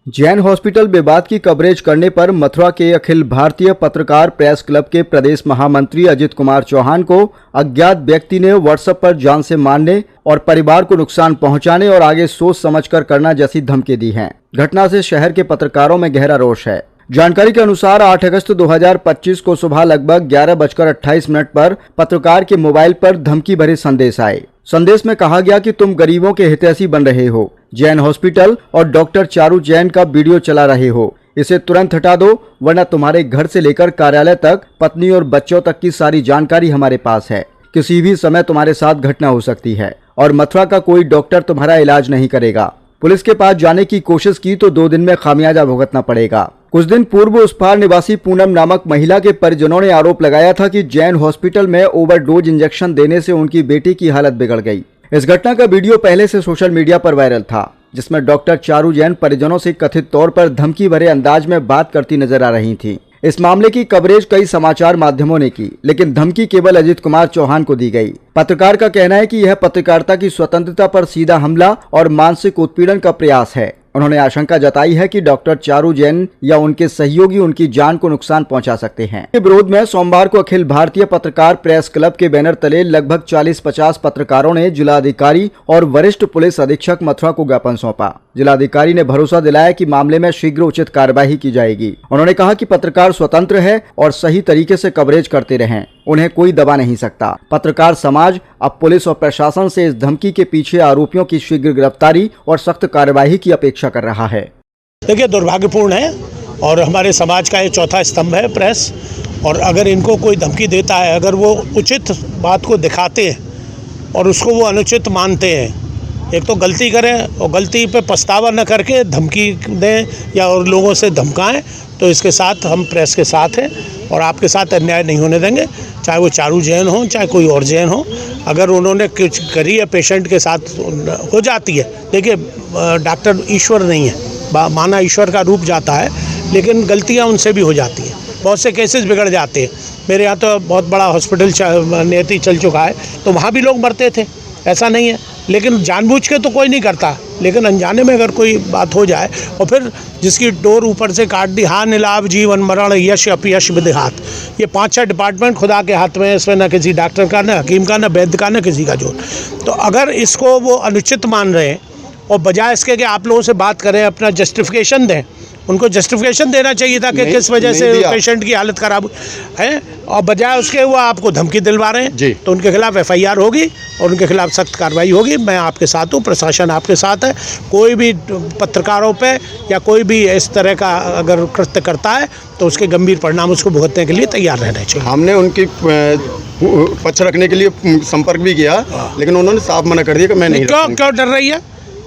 Jain hospital विवाद की coverage करने पर मथुरा के अखिल भारतीय पत्रकार प्रेस क्लब के प्रदेश महामंत्री अजित कुमार चौहान को अज्ञात व्यक्ति ने व्हाट्सएप पर जान से मारने और परिवार को नुकसान पहुंचाने और आगे सोच समझकर करना जैसी धमकी दी है। घटना से शहर के पत्रकारों में गहरा रोष है। जानकारी के अनुसार 8 अगस्त 2025 को सुबह लगभग 11:28 पर पत्रकार के मोबाइल पर धमकी भरे संदेश आए। संदेश में कहा गया कि तुम गरीबों के हितैषी बन रहे हो, जैन हॉस्पिटल और डॉक्टर चारू जैन का वीडियो चला रहे हो, इसे तुरंत हटा दो वरना तुम्हारे घर से लेकर कार्यालय तक, पत्नी और बच्चों तक की सारी जानकारी हमारे पास है। किसी भी समय तुम्हारे साथ घटना हो सकती है और मथुरा का कोई डॉक्टर तुम्हारा इलाज नहीं करेगा। पुलिस के पास जाने की कोशिश की तो 2 दिन में खामियाजा भुगतना पड़ेगा। कुछ दिन पूर्व उस पार निवासी पूनम नामक महिला के परिजनों ने आरोप लगाया था कि जैन हॉस्पिटल में ओवरडोज इंजेक्शन देने से उनकी बेटी की हालत बिगड़ गई। इस घटना का वीडियो पहले से सोशल मीडिया पर वायरल था, जिसमें डॉक्टर चारू जैन परिजनों से कथित तौर पर धमकी भरे अंदाज में बात करती नजर आ रही थी। इस मामले की कवरेज कई समाचार माध्यमों ने की, लेकिन धमकी केवल अजित कुमार चौहान को दी गई। पत्रकार का कहना है कि यह पत्रकारिता की स्वतंत्रता पर सीधा हमला और मानसिक उत्पीड़न का प्रयास है। उन्होंने आशंका जताई है कि डॉक्टर चारू जैन या उनके सहयोगी उनकी जान को नुकसान पहुंचा सकते हैं। के विरोध में सोमवार को अखिल भारतीय पत्रकार प्रेस क्लब के बैनर तले लगभग 40-50 पत्रकारों ने जिलाधिकारी और वरिष्ठ पुलिस अधीक्षक मथुरा को ज्ञापन सौंपा। जिलाधिकारी ने भरोसा दिलाया कि मामले में शीघ्र उचित कार्यवाही की जाएगी। उन्होंने कहा कि पत्रकार स्वतंत्र है और सही तरीके से कवरेज करते रहें, उन्हें कोई दबा नहीं सकता। पत्रकार समाज अब पुलिस और प्रशासन से इस धमकी के पीछे आरोपियों की शीघ्र गिरफ्तारी और सख्त कार्यवाही की अपेक्षा कर रहा है। देखिए, दुर्भाग्यपूर्ण है और हमारे समाज का ये चौथा स्तंभ है प्रेस, और अगर इनको कोई धमकी देता है, अगर वो उचित बात को दिखाते हैं और उसको वो अनुचित मानते हैं, एक तो गलती करें और गलती पे पछतावा न करके धमकी दें या और लोगों से धमकाएं, तो इसके साथ हम प्रेस के साथ हैं और आपके साथ अन्याय नहीं होने देंगे। चाहे वो चारू जैन हो, चाहे कोई और जैन हो, अगर उन्होंने कुछ करी है पेशेंट के साथ हो जाती है। देखिए, डॉक्टर ईश्वर नहीं है, माना ईश्वर का रूप जाता है, लेकिन गलतियां उनसे भी हो जाती हैं। बहुत से केसेस बिगड़ जाते हैं। मेरे यहाँ तो बहुत बड़ा हॉस्पिटल नेती चल चुका है, तो वहाँ भी लोग मरते थे, ऐसा नहीं है। लेकिन जानबूझ के तो कोई नहीं करता, लेकिन अनजाने में अगर कोई बात हो जाए और फिर जिसकी डोर ऊपर से काट दी, हानि लाभ जीवन मरण यश अपयश विधिहात, ये 5-6 डिपार्टमेंट खुदा के हाथ में है। इसमें न किसी डॉक्टर का, न हकीम का, न वैद्य का, न किसी का जोर। तो अगर इसको वो अनुचित मान रहे हैं और बजाय इसके कि आप लोगों से बात करें, अपना जस्टिफिकेशन दें, उनको जस्टिफिकेशन देना चाहिए था कि किस वजह से पेशेंट की हालत खराब है, और बजाय उसके वो आपको धमकी दिलवा रहे हैं, तो उनके खिलाफ FIR होगी और उनके खिलाफ सख्त कार्रवाई होगी। मैं आपके साथ हूँ, प्रशासन आपके साथ है। कोई भी पत्रकारों पे या कोई भी इस तरह का अगर कृत्य करता है तो उसके गंभीर परिणाम उसको भुगतने के लिए तैयार रहना चाहिए। हमने उनकी पक्ष रखने के लिए संपर्क भी किया, लेकिन उन्होंने साफ मना कर दिया कि मैं नहीं। क्यों डर रही है?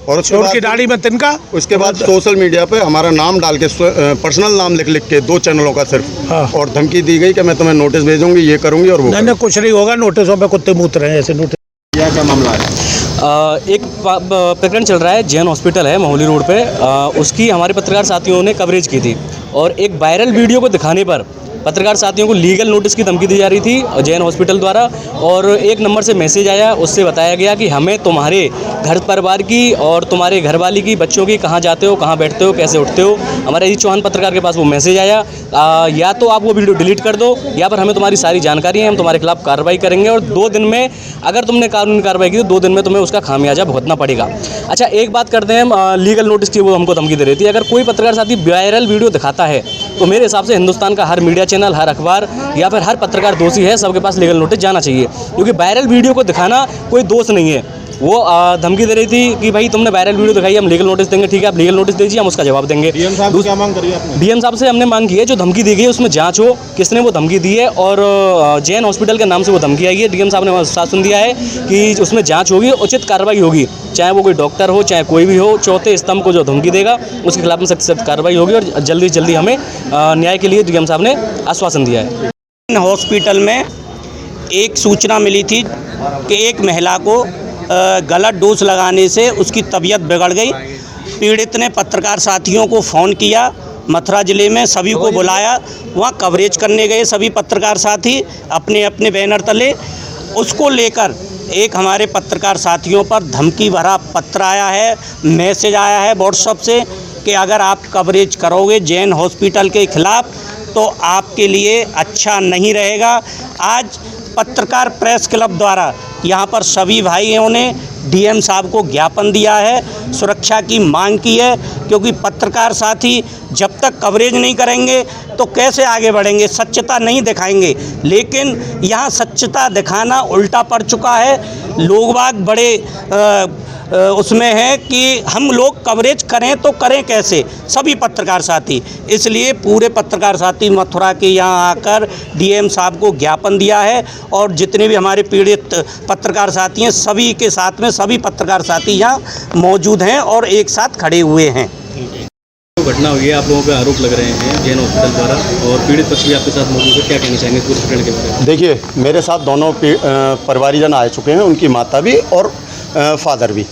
और चोर की दाढ़ी में तिनका। उसके बाद सोशल मीडिया पे हमारा नाम डाल के, पर्सनल नाम लिख के 2 चैनलों का सिर्फ, और धमकी दी गई कि मैं तुम्हें नोटिस भेजूंगी, ये करूंगी और वो नहीं, कुछ नहीं होगा। नोटिसों पे कुत्ते मूत रहे हैं, ऐसे नोटिस। यह क्या मामला है? एक प्रकरण चल रहा है, जैन हॉस्पिटल है मोहाली रोड पे, उसकी हमारे पत्रकार साथियों ने कवरेज की थी और एक वायरल वीडियो को दिखाने पर पत्रकार साथियों को लीगल नोटिस की धमकी दी जा रही थी जैन हॉस्पिटल द्वारा। और एक नंबर से मैसेज आया, उससे बताया गया कि हमें तुम्हारे घर परिवार की और तुम्हारे घरवाली की, बच्चों की, कहाँ जाते हो, कहाँ बैठते हो, कैसे उठते हो, हमारे अजीत चौहान पत्रकार के पास वो मैसेज आया। या तो आप वो वीडियो डिलीट कर दो या फिर हमें तुम्हारी सारी जानकारी है, हम तुम्हारे खिलाफ कार्रवाई करेंगे और 2 दिन में, अगर तुमने कानूनी कार्रवाई की तो 2 दिन में तुम्हें उसका खामियाजा भुगतना पड़ेगा। अच्छा, एक बात करते हैं, हम लीगल नोटिस की वो हमको धमकी दे रही थी। अगर कोई पत्रकार साथी वायरल वीडियो दिखाता है तो मेरे हिसाब से हिंदुस्तान का हर मीडिया चैनल, हर अखबार या फिर हर पत्रकार दोषी है, सबके पास लीगल नोटिस जाना चाहिए, क्योंकि वायरल वीडियो को दिखाना कोई दोष नहीं है। वो धमकी दे रही थी कि भाई तुमने वायरल वीडियो दिखाई, हम लीगल नोटिस देंगे। ठीक है, आप लीगल नोटिस दीजिए, हम उसका जवाब देंगे। DM साहब से क्या मांग करी आपने? DM साहब से हमने मांग की है, जो धमकी दी गई है उसमें जांच हो, किसने वो धमकी दी है, और जैन हॉस्पिटल के नाम से वो धमकी आई है। DM साहब ने आश्वासन दिया है कि उसमें जाँच होगी, उचित कार्रवाई होगी, चाहे वो कोई डॉक्टर हो, चाहे कोई भी हो। चौथे स्तंभ को जो धमकी देगा उसके खिलाफ में सख्त कार्रवाई होगी और जल्दी से जल्दी हमें न्याय के लिए DM साहब ने आश्वासन दिया है। हॉस्पिटल में एक सूचना मिली थी कि एक महिला को गलत डोज लगाने से उसकी तबीयत बिगड़ गई। पीड़ित ने पत्रकार साथियों को फ़ोन किया, मथुरा ज़िले में सभी को बुलाया, वहाँ कवरेज करने गए सभी पत्रकार साथी अपने अपने बैनर तले। उसको लेकर एक हमारे पत्रकार साथियों पर धमकी भरा पत्र आया है, मैसेज आया है व्हाट्सएप से कि अगर आप कवरेज करोगे जैन हॉस्पिटल के खिलाफ तो आपके लिए अच्छा नहीं रहेगा। आज पत्रकार प्रेस क्लब द्वारा यहाँ पर सभी भाइयों ने डीएम साहब को ज्ञापन दिया है, सुरक्षा की मांग की है, क्योंकि पत्रकार साथी जब तक कवरेज नहीं करेंगे तो कैसे आगे बढ़ेंगे, सच्चता नहीं दिखाएंगे। लेकिन यहाँ सच्चता दिखाना उल्टा पड़ चुका है। लोग बाग बड़े उसमें है कि हम लोग कवरेज करें तो करें कैसे, सभी पत्रकार साथी। इसलिए पूरे पत्रकार साथी मथुरा के यहाँ आकर डीएम साहब को ज्ञापन दिया है और जितने भी हमारे पीड़ित पत्रकार साथी हैं सभी के साथ में सभी पत्रकार साथी यहाँ मौजूद हैं और एक साथ खड़े हुए हैं। घटना हुई है, आप लोगों पे आरोप लग रहे हैं जैन हॉस्पिटल द्वारा और पीड़ित पक्ष भी आपके साथ मौजूद है, क्या कहना चाहेंगे पूरे प्रकरण के बारे में? देखिए, मेरे साथ दोनों परिवारीजन आ चुके हैं, उनकी माता भी और फादर भी।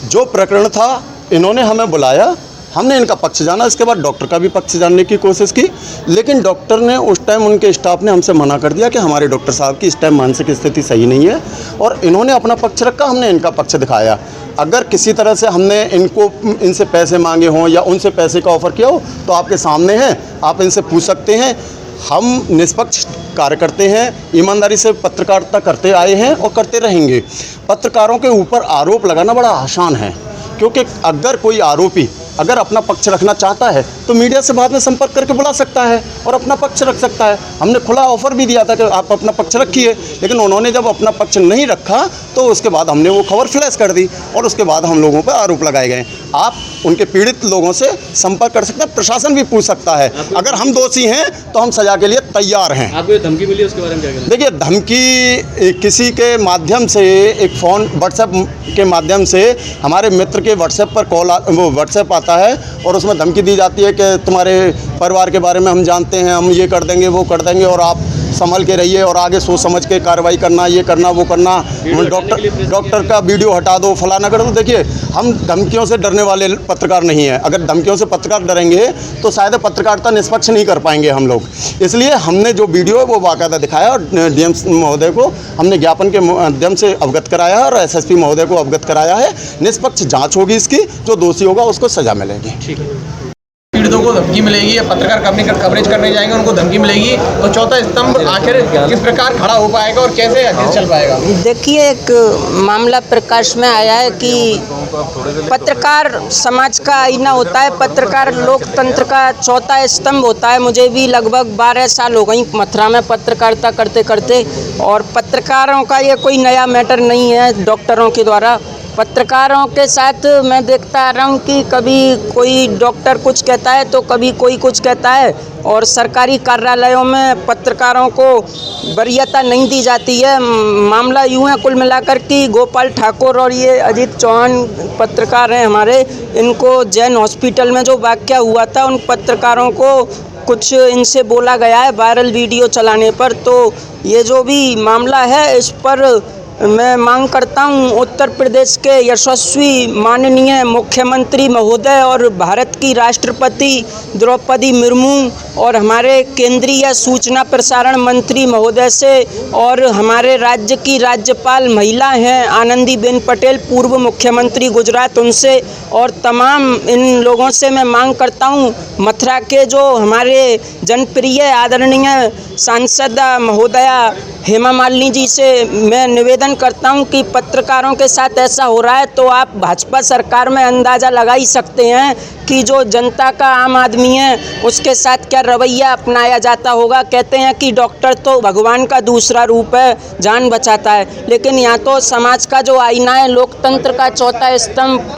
जो प्रकरण था इन्होंने हमें बुलाया, हमने इनका पक्ष जाना, इसके बाद डॉक्टर का भी पक्ष जानने की कोशिश की, लेकिन डॉक्टर ने उस टाइम उनके स्टाफ ने हमसे मना कर दिया कि हमारे डॉक्टर साहब की इस टाइम मानसिक स्थिति सही नहीं है, और इन्होंने अपना पक्ष रखा, हमने इनका पक्ष दिखाया। अगर किसी तरह से हमने इनसे पैसे मांगे हों या उनसे पैसे का ऑफ़र किया हो तो आपके सामने है, आप इनसे पूछ सकते हैं। हम निष्पक्ष कार्य करते हैं, ईमानदारी से पत्रकारिता करते आए हैं और करते रहेंगे। पत्रकारों के ऊपर आरोप लगाना बड़ा आसान है, क्योंकि अगर कोई आरोपी अगर अपना पक्ष रखना चाहता है तो मीडिया से बाद में संपर्क करके बुला सकता है और अपना पक्ष रख सकता है। हमने खुला ऑफर भी दिया था कि आप अपना पक्ष रखिए, लेकिन उन्होंने जब अपना पक्ष नहीं रखा तो उसके बाद हमने वो खबर फ्लैश कर दी और उसके बाद हम लोगों पर आरोप लगाए गए। आप उनके पीड़ित लोगों से संपर्क कर सकते हैं, प्रशासन भी पूछ सकता है। अगर हम दोषी हैं तो हम सजा के लिए तैयार हैं। आपको ये धमकी मिली, उसके बारे में क्या कहना? देखिए, धमकी किसी के माध्यम से, एक फ़ोन व्हाट्सएप के माध्यम से हमारे मित्र के व्हाट्सएप पर व्हाट्सएप आता है और उसमें धमकी दी जाती है कि तुम्हारे परिवार के बारे में हम जानते हैं, हम ये कर देंगे वो कर देंगे और आप संभल के रहिए और आगे सोच समझ के कार्रवाई करना, ये करना वो करना, डॉक्टर का वीडियो हटा दो, फलाना कर दो। देखिए, हम धमकियों से डरने वाले पत्रकार नहीं हैं। अगर धमकियों से पत्रकार डरेंगे तो शायद पत्रकारिता निष्पक्ष नहीं कर पाएंगे हम लोग। इसलिए हमने जो वीडियो है वो बाकायदा दिखाया और डीएम महोदय को हमने ज्ञापन के माध्यम से अवगत कराया है और एसएसपी महोदय को अवगत कराया है। निष्पक्ष जाँच होगी इसकी, जो दोषी होगा उसको सजा मिलेगी। ठीक है। पीड़ितों को धमकी मिलेगी या पत्रकार कवरेज करने जाएंगे उनको धमकी मिलेगी, और चौथा स्तंभ आखिर किस प्रकार खड़ा हो पाएगा और कैसे आगे चल पाएगा? देखिए, एक मामला प्रकाश में आया है कि पत्रकार समाज का आईना होता है, पत्रकार लोकतंत्र का चौथा स्तंभ होता है। मुझे भी लगभग 12 साल हो गई मथुरा में पत्रकारिता करते करते, और पत्रकारों का ये कोई नया मैटर नहीं है। डॉक्टरों के द्वारा पत्रकारों के साथ मैं देखता आ रहा हूँ कि कभी कोई डॉक्टर कुछ कहता है तो कभी कोई कुछ कहता है, और सरकारी कार्यालयों में पत्रकारों को वरीयता नहीं दी जाती है। मामला यूँ है कुल मिलाकर कि गोपाल ठाकुर और ये अजीत चौहान पत्रकार हैं हमारे, इनको जैन हॉस्पिटल में जो वाक़या हुआ था उन पत्रकारों को कुछ इनसे बोला गया है वायरल वीडियो चलाने पर। तो ये जो भी मामला है इस पर मैं मांग करता हूं उत्तर प्रदेश के यशस्वी माननीय मुख्यमंत्री महोदय और भारत की राष्ट्रपति द्रौपदी मुर्मू और हमारे केंद्रीय सूचना प्रसारण मंत्री महोदय से, और हमारे राज्य की राज्यपाल महिला हैं आनंदीबेन पटेल, पूर्व मुख्यमंत्री गुजरात, उनसे और तमाम इन लोगों से मैं मांग करता हूं, मथुरा के जो हमारे जनप्रिय आदरणीय सांसद महोदया हेमा मालिनी जी से मैं निवेदन करता हूं कि पत्रकारों के साथ ऐसा हो रहा है तो आप भाजपा सरकार में अंदाज़ा लगा ही सकते हैं कि जो जनता का आम आदमी है उसके साथ क्या रवैया अपनाया जाता होगा। कहते हैं कि डॉक्टर तो भगवान का दूसरा रूप है, जान बचाता है, लेकिन यहाँ तो समाज का जो आईना है, लोकतंत्र का चौथा स्तंभ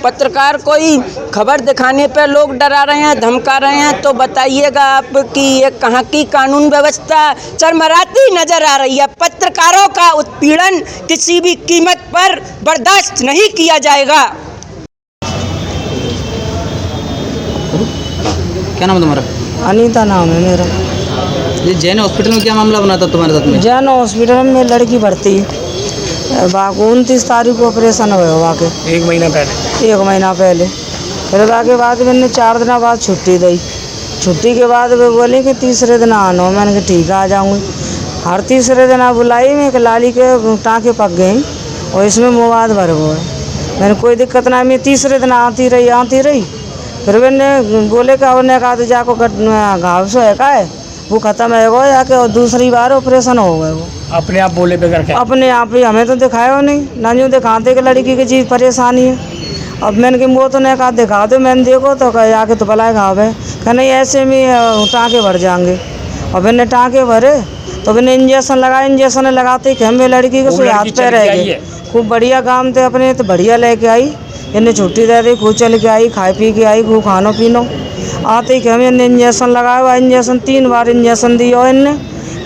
पत्रकार कोई खबर दिखाने पर लोग डरा रहे हैं, धमका रहे हैं, तो बताइएगा आप कि ये कहाँ की कानून व्यवस्था चरमराती नजर आ रही है। पत्रकारों का उत्पीड़न किसी भी कीमत पर बर्दाश्त नहीं किया जाएगा। क्या नाम है तुम्हारा? अनीता नाम है मेरा। ये जैन हॉस्पिटल में क्या मामला बना था तुम्हारे साथ में? जैन हॉस्पिटल में लड़की भर्ती, 29 तारीख को ऑपरेशन हुआ वहाँ के, 1 महीना पहले। 1 महीना पहले। फिर के बाद मैंने 4 दिन बाद छुट्टी दी। छुट्टी के बाद वे बोले कि तीसरे दिन आना। मैंने कहा ठीक है आ जाऊँगी। हर तीसरे दिन आप बुलाई, मैं एक लाली के टाँके पक गई और इसमें मुवाद भर हुआ है। मैंने कोई दिक्कत ना, मैं तीसरे दिन आती रही। फिर मैंने बोले कि उन्हें कहा जाको घाव से है का है वो ख़त्म है वो जाके और दूसरी बार ऑपरेशन हो गए वो अपने आप बोले बगैर क्या? अपने आप ही, हमें तो दिखाया नहीं ना जो दिखाते कि लड़की की चीज़ परेशानी है। अब मैंने कि वो तो नहीं कहा दिखा दो, मैंने देखो तो कहा जाके तो भला घाव है, कहा नहीं ऐसे में टाँके भर जाएंगे। और मैंने टाँके भरे तो मैंने इंजेक्शन लगाया, इंजेक्शन लगाते ही हमें लड़की के सुई हाथ पे रह गए। खूब बढ़िया काम थे अपने तो बढ़िया लेके आई, इन्हें छुट्टी दे दी, खूब चल के आई, खाए पी के आई, खूब खानो पीनो आते ही हमें इन्हें इंजेक्शन लगाया हुआ, इंजेक्शन 3 बार इंजेक्शन दिया और इनने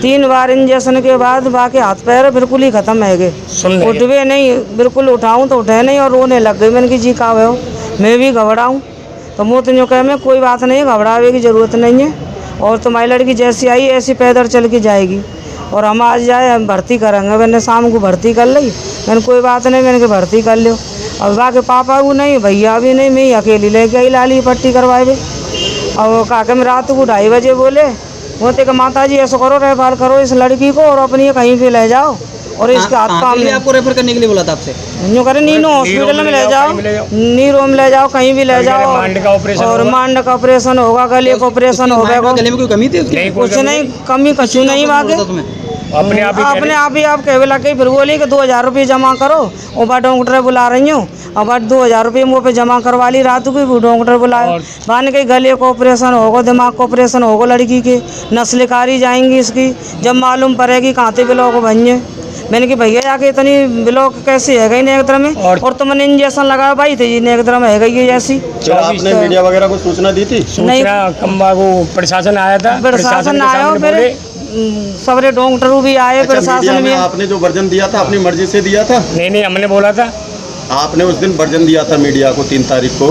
3 बार इंजेक्शन के बाद बाकी हाथ पैर बिल्कुल ही ख़त्म है गए, उठवे नहीं, बिल्कुल उठाऊं तो उठे नहीं और रोने लग गई। मैंने कि जी का हो, मैं भी घबराऊँ तो मुँह तो जो कहे मैं कोई बात नहीं, घबरावे की ज़रूरत नहीं है और तुम्हारी लड़की जैसी आई ऐसी पैदल चल के जाएगी और हम आज जाए हम भर्ती करेंगे। मैंने शाम को भर्ती कर ली, मैंने कोई बात नहीं, मैंने कि भर्ती कर लो। और बाकी पापा भी नहीं, भैया भी नहीं, मैं अकेली लेके आई लाली पट्टी करवाए। और काके में रात को 2:30 बजे बोले बोलते कि माता जी ऐसा करो, रेफर करो इस लड़की को और अपनी कहीं पे ले जाओ और इसके हाथ पाँव में आपको रेफर करने के लिए बोला था आपसे? यूँ करे नीनो हॉस्पिटल में ले जाओ, नीरो में ले जाओ, कहीं भी ले जाओ और मांड का ऑपरेशन होगा, गले का ऑपरेशन होगा। गले में कोई कमी थी? कुछ नहीं, कमी कछु नहीं वाके अपने आप ही आप कहे लगे। फिर बोली कि 2000 रुपये जमा करो और बा डॉक्टर बुला रही हूँ, अब 2000 रुपये मुँह पे जमा करवा ली रात को भी डॉक्टर बुलाए। बान के गले का ऑपरेशन होगा, दिमाग का ऑपरेशन होगा, लड़की के नस्ल कारी जाएंगी इसकी, जब मालूम पड़ेगी कांते ब्लॉक बनिए। मैंने कि भैया जाके इतनी ब्लॉक कैसे है गई नेत्र में और तुमने इंजेक्शन लगाया भाई थे जी नेत्र में है गई ये जैसी। आपने मीडिया वगैरह को सूचना दी थी? नहीं, प्रशासन आया था, प्रशासन आया, फिर सवरे डॉक्टर भी आए। अच्छा, प्रशासन में आपने जो वर्जन दिया था अपनी मर्जी से दिया था? नहीं हमने बोला था, आपने उस दिन वर्जन दिया था मीडिया को 3 तारीख को,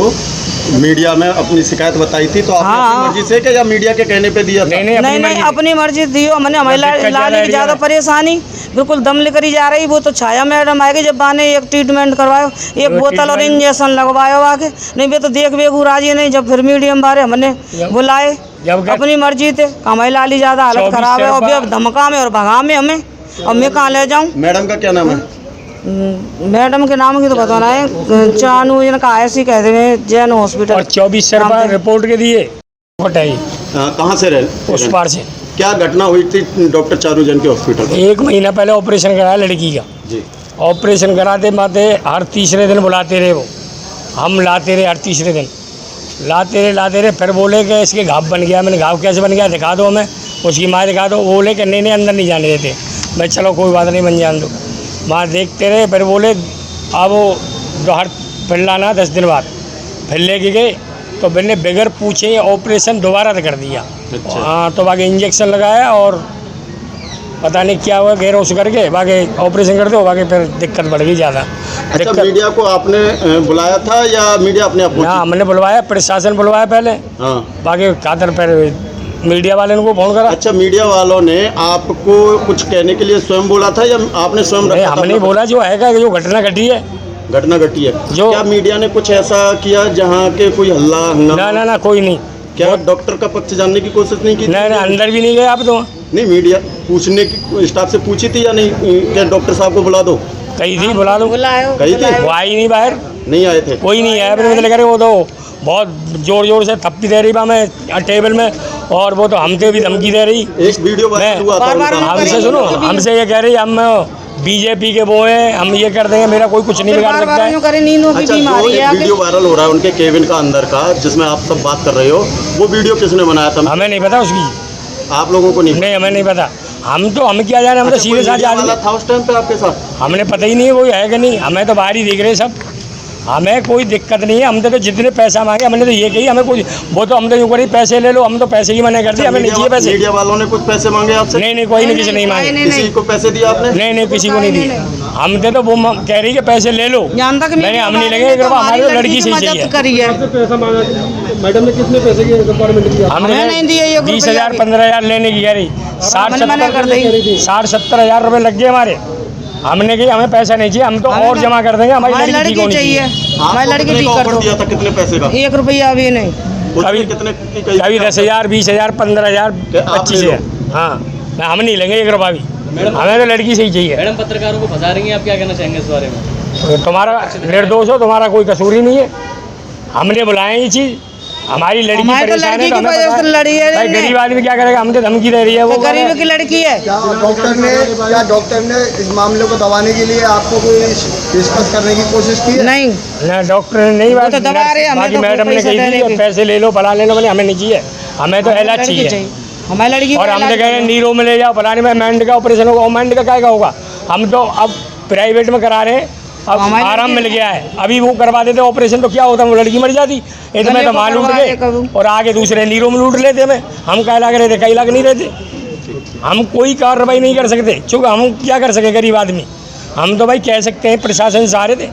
मीडिया में अपनी शिकायत बताई थी तो आपने अपनी मर्जी से क्या या मीडिया के कहने पे दिया था? नहीं अपनी मर्जी दियो। मैंने हमारी लाली की ज़्यादा परेशानी बिल्कुल दम लेकर ही जा रही, वो तो छाया मैडम आएगी जब बाने एक ट्रीटमेंट करवायो, एक बोतल और इंजेक्शन लगवायो आगे, नहीं वे तो देख बेगू राजी नहीं। जब फिर मीडियम बारे हमने बुलाए अपनी मर्जी थे, हमारी लाली ज़्यादा हालत खराब है और अब धमका में और भगा में हमें, अब मैं कहाँ ले जाऊँ? मैडम का क्या नाम है? मैडम के नाम की तो बताना है, चानू इनका ऐसी कहते हैं जैन हॉस्पिटल। और 24 रिपोर्ट के दिए कहाँ से रहे? उस पार से। क्या घटना हुई थी डॉक्टर चारू जैन के हॉस्पिटल? 1 महीना पहले ऑपरेशन कराया लड़की का जी। ऑपरेशन कराते माते हर तीसरे दिन बुलाते रहे वो, हम लाते रहे हर तीसरे दिन, लाते रहे फिर बोले कि इसके घाव बन गया। मैंने घाव कैसे बन गया दिखा दो हमें, उसकी माँ दिखा दो। वो बोले कि नहीं अंदर नहीं जाने देते। मैं चलो कोई बात नहीं, बन जान दो। माँ देखते रहे, फिर बोले अब वो दोहर फिर लाना 10 दिन बाद, फिर लेके गए तो मैंने बगैर पूछे ऑपरेशन दोबारा कर दिया। अच्छा। हाँ, तो बाकी इंजेक्शन लगाया और पता नहीं क्या हुआ गैर उस करके बाकी ऑपरेशन कर दो, बाकी फिर दिक्कत बढ़ गई ज़्यादा। अच्छा, मीडिया को आपने बुलाया था या मीडिया अपने आप? हाँ, हमने बुलवाया, प्रशासन बुलवाया पहले। हाँ, बाकी खातर फिर मीडिया वाले को फोन करा। अच्छा, मीडिया वालों ने आपको कुछ कहने के लिए स्वयं बोला था या आपने स्वयं रखा था? हमने बोला जो है जो घटना घटी है, घटना घटी है जो क्या मीडिया ने कुछ ऐसा किया जहाँ के कोई हल्ला हंगामा? ना कोई नहीं। क्या डॉक्टर का पक्ष जानने की कोशिश नहीं की? नहीं अंदर भी नहीं गए आप तो। नहीं, मीडिया पूछने की स्टाफ से पूछी थी या नहीं क्या डॉक्टर साहब को बुला दो? कही थी बुला दो, कही थी, वो आई नहीं, बाहर नहीं आए थे, कोई नहीं आया। मतलब करे वो तो बहुत जोर से थप्पी दे रही मैं टेबल में, और वो तो हमसे भी धमकी दे रही। एक वीडियो वायरल हुआ था उनका। हमसे सुनो, हमसे ये कह रही हम बीजेपी के वो हैं, हम ये कर देंगे, मेरा कोई कुछ नहीं बिगाड़ सकता है। अच्छा, जो एक वीडियो वायरल हो रहा है उनके केबिन का अंदर का, जिसमें आप सब बात कर रहे हो, वो वीडियो किसने बनाया था? हमें नहीं पता उसकी। आप लोगों को नहीं? हमें नहीं पता। हम क्या जाने, हम तो सीधे साथ वाला था उस टाइम पे आपके साथ? हमने पता ही नहीं है कोई है कि नहीं, हमें तो बाहर ही दिख रहे सब, हमें कोई दिक्कत नहीं है। हमने तो जितने पैसा मांगे हमने तो ये कही, हमें कोई वो तो हम तो यूँ करी पैसे ले लो, हम तो पैसे की मना कर दी, हमें नहीं चाहिए पैसे। मीडिया वालों ने कुछ पैसे मांगे आपसे? नहीं कोई नहीं, किसी नहीं मांगे। किसी को पैसे दिए आपने? नहीं किसी को नहीं दिए। हम तो वो कह रही कि पैसे ले लो, मैंने हम नहीं लगे, हमारी लड़की से चाहिए। मैडम ने कितने पैसे की रिक्वायरमेंट की? हमने 20,000 15,000 लेने की कह रही, 60-70 हज़ार रुपये लग गए हमारे। हमने कही हमें पैसा नहीं चाहिए, हम तो और जमा कर देंगे, हमारी लड़की को नहीं चाहिए। हमारी लड़की ठीक कर दो। दिया था कितने पैसे का? 1 रुपया भी नहीं। कभी कितने? कभी 10,000 20,000 15,000 25,000। हाँ, हम नहीं लेंगे 1 रुपया भी, हमें तो लड़की से ही चाहिए। मैडम पत्रकारों को फंसा रही हैं, आप क्या कहना चाहेंगे इस बारे में? तुम्हारा निर्दोष हो, तुम्हारा कोई कसूर ही नहीं है। हमने बुलाया ये चीज़, हमारी लड़की हमारी तो परेशान है लड़की तो की हमें वजह पता से है। लड़ी है भाई इनने। गरीब आदमी क्या करेगा, हम तो धमकी दे रही है वो तो गरीब की लड़की है। क्या डॉक्टर ने इस मामले को दबाने के लिए आपको कोई पेशकश करने की कोशिश की है? नहीं, ना डॉक्टर ने नहीं वो बात तो दबा रहे हैं, हमें बाकी तो मैडम ने पैसे कही थी देने कि के। पैसे ले लो फला ले लो, मैंने हमें नहीं चाहिए, हमें तो इलाज लड़की चाहिए। हमारी लड़की और का हम तो इलाज कह रहे हैं नीरो में ले जाओ फलाने में माइंड का ऑपरेशन होगा, माइंड का क्या होगा, हम तो अब प्राइवेट में करा रहे हैं, अब हमारी आराम लड़की- मिल गया है। अभी वो करवा देते ऑपरेशन तो क्या होता, वो लड़की मर जाती, इतने गले तो को माल लूट करवा दे गए कभी। और आगे दूसरे नीरो में लूट लेते हमें, हम क्या लग रहे थे, कई लग नहीं रहते, हम कोई कार्रवाई नहीं कर सकते, चूँकि हम क्या कर सके गरीब आदमी, हम तो भाई कह सकते हैं प्रशासन से आ रहे थे।